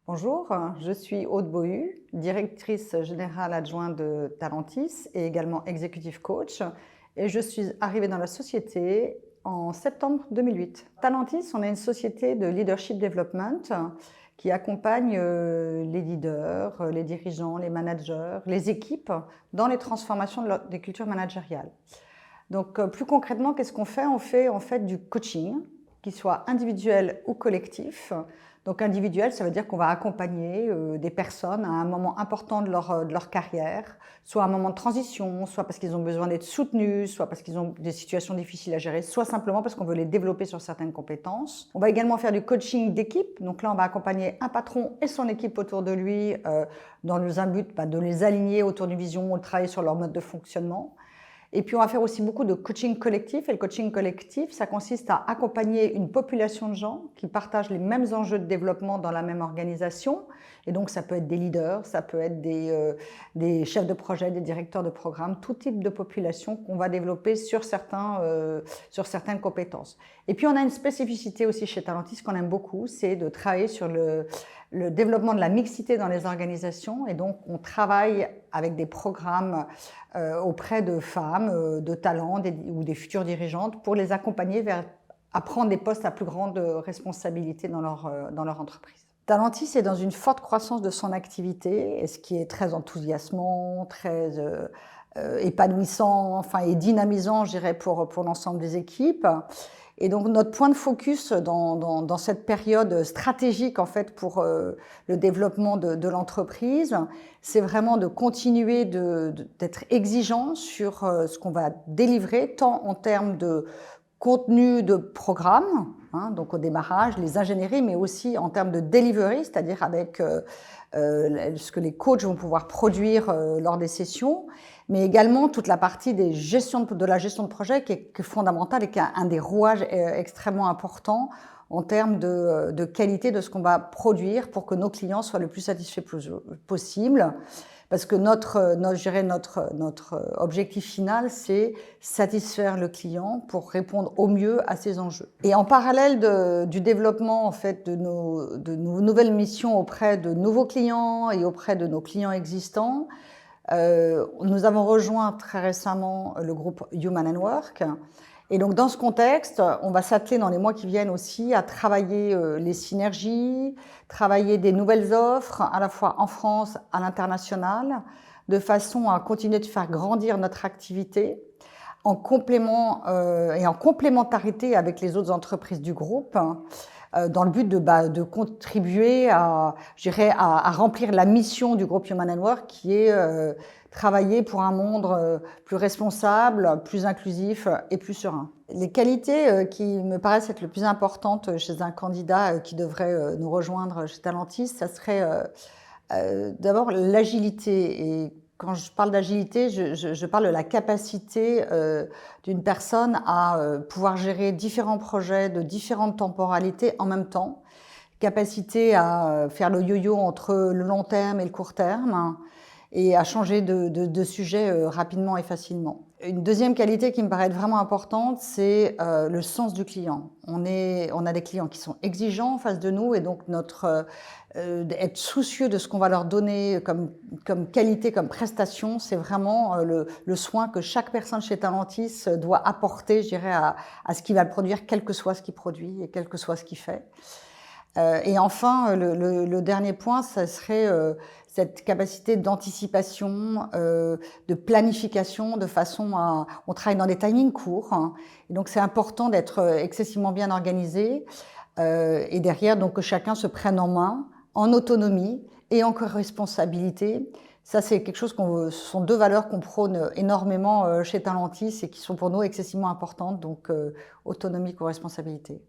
Bonjour, je suis Aude Bohu, directrice générale adjointe de Talentis et également executive coach. Et je suis arrivée dans la société en septembre 2008. Talentis, on est une société de leadership development qui accompagne les leaders, les dirigeants, les managers, les équipes dans les transformations des cultures managériales. Donc plus concrètement, qu'est-ce qu'on fait? On fait en fait du coaching, qu'il soit individuel ou collectif. Donc individuel, ça veut dire qu'on va accompagner des personnes à un moment important de leur carrière, soit à un moment de transition, soit parce qu'ils ont besoin d'être soutenus, soit parce qu'ils ont des situations difficiles à gérer, soit simplement parce qu'on veut les développer sur certaines compétences. On va également faire du coaching d'équipe. Donc là, on va accompagner un patron et son équipe autour de lui dans un but de les aligner autour d'une vision, de travailler sur leur mode de fonctionnement. Et puis, on va faire aussi beaucoup de coaching collectif. Et le coaching collectif, ça consiste à accompagner une population de gens qui partagent les mêmes enjeux de développement dans la même organisation. Et donc, ça peut être des leaders, ça peut être des chefs de projet, des directeurs de programme, tout type de population qu'on va développer sur certaines compétences. Et puis, on a une spécificité aussi chez Talentis qu'on aime beaucoup, c'est de travailler sur le développement de la mixité dans les organisations. Et donc, on travaille avec des programmes auprès de femmes, de talents ou des futures dirigeantes pour les accompagner à prendre des postes à plus grande responsabilité dans leur entreprise. Talentis est dans une forte croissance de son activité, et ce qui est très enthousiasmant, très épanouissant, enfin, et dynamisant, je dirais, pour l'ensemble des équipes. Et donc notre point de focus dans cette période stratégique en fait pour le développement de l'entreprise, c'est vraiment de continuer d'être exigeant sur ce qu'on va délivrer, tant en termes de contenu de programme, donc au démarrage, les ingénieries, mais aussi en termes de delivery, c'est-à-dire avec ce que les coachs vont pouvoir produire lors des sessions, mais également toute la partie de la gestion de projet qui est fondamentale et qui est un des rouages extrêmement importants en termes de qualité de ce qu'on va produire pour que nos clients soient le plus satisfaits possible. Parce que notre objectif final, c'est satisfaire le client pour répondre au mieux à ses enjeux. Et en parallèle du développement en fait, de nos nouvelles missions auprès de nouveaux clients et auprès de nos clients existants, nous avons rejoint très récemment le groupe Human & Work. Et donc dans ce contexte, on va s'atteler dans les mois qui viennent aussi à travailler les synergies, travailler des nouvelles offres, à la fois en France, à l'international, de façon à continuer de faire grandir notre activité en complément et en complémentarité avec les autres entreprises du groupe, dans le but de contribuer à remplir la mission du groupe Human & Work qui est travailler pour un monde plus responsable, plus inclusif et plus serein. Les qualités qui me paraissent être les plus importantes chez un candidat qui devrait nous rejoindre chez Talentis, ça serait d'abord l'agilité. Et quand je parle d'agilité, je parle de la capacité d'une personne à pouvoir gérer différents projets de différentes temporalités en même temps, capacité à faire le yo-yo entre le long terme et le court terme, et à changer de sujet rapidement et facilement. Une deuxième qualité qui me paraît être vraiment importante, c'est le sens du client. On a des clients qui sont exigeants en face de nous, et donc être soucieux de ce qu'on va leur donner comme qualité, comme prestation, c'est vraiment le soin que chaque personne chez Talentis doit apporter, je dirais, à ce qu'il va produire, quel que soit ce qu'il produit et quel que soit ce qu'il fait. Et enfin, le dernier point, ça serait cette capacité d'anticipation, de planification, de façon à... On travaille dans des timings courts, et donc c'est important d'être excessivement bien organisé, et derrière, donc, que chacun se prenne en main, en autonomie et en co-responsabilité. Ça, c'est quelque chose ce sont deux valeurs qu'on prône énormément chez Talentis et qui sont pour nous excessivement importantes, donc autonomie, co-responsabilité.